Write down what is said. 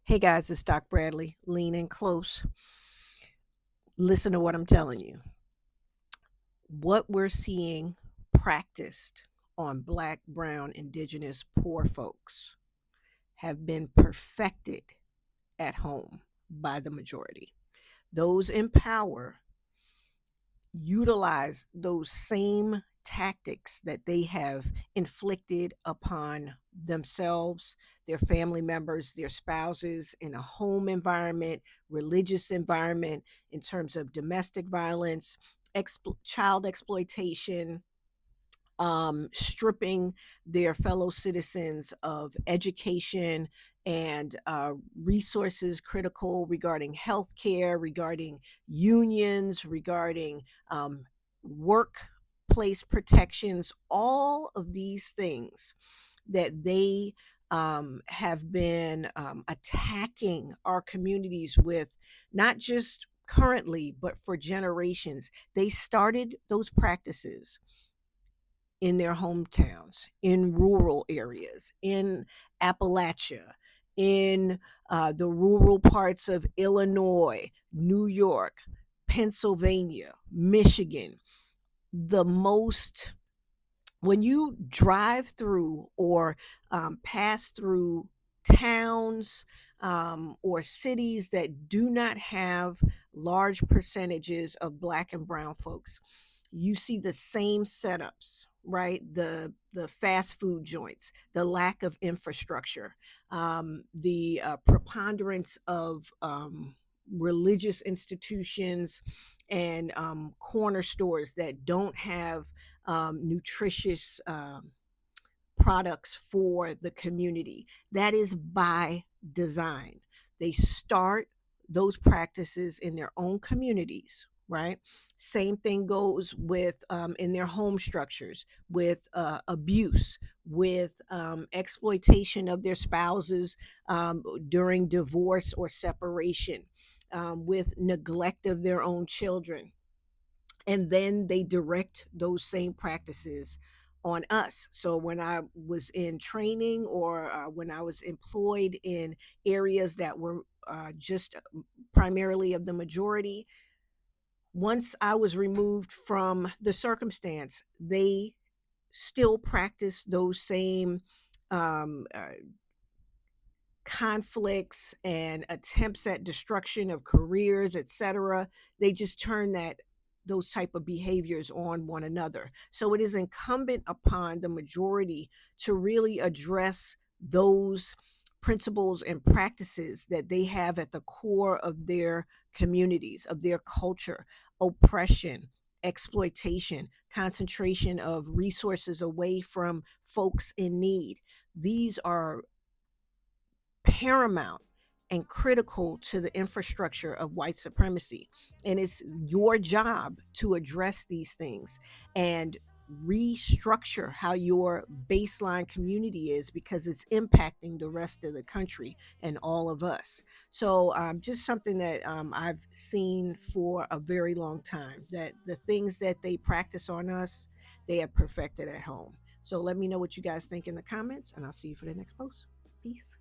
Hey guys, it's Doc Bradley. Lean in close. Listen to what I'm telling you. What we're seeing practiced on Black, Brown, Indigenous, poor folks have been perfected at home by the majority. Those in power utilize those same tactics that they have inflicted upon themselves, their family members, their spouses in a home environment, religious environment, in terms of domestic violence, child exploitation, stripping their fellow citizens of education and resources critical regarding healthcare, regarding unions, regarding workplace protections, all of these things that they have been attacking our communities with, not just currently, but for generations. They started those practices in their hometowns, in rural areas, in Appalachia, in the rural parts of Illinois, New York, Pennsylvania, Michigan. The most, when you drive through or pass through towns or cities that do not have large percentages of Black and brown folks, you see the same setups, right? The fast food joints, the lack of infrastructure, the preponderance of religious institutions and corner stores that don't have nutritious products for the community. That is by design. They start those practices in their own communities, right? Same thing goes with in their home structures, with abuse, with exploitation of their spouses during divorce or separation, with neglect of their own children, and then they direct those same practices on us. So when I was in training or when I was employed in areas that were just primarily of the majority, once I was removed from the circumstance, they still practice those same um, uh, conflicts and attempts at destruction of careers, etc. They just turn those type of behaviors on one another. So it is incumbent upon the majority to really address those principles and practices that they have at the core of their communities, of their culture: oppression, exploitation, concentration of resources away from folks in need. These are paramount and critical to the infrastructure of white supremacy. And it's your job to address these things and restructure how your baseline community is, because it's impacting the rest of the country and all of us. So just something that I've seen for a very long time, that the things that they practice on us, they have perfected at home. So let me know what you guys think in the comments, and I'll see you for the next post. Peace.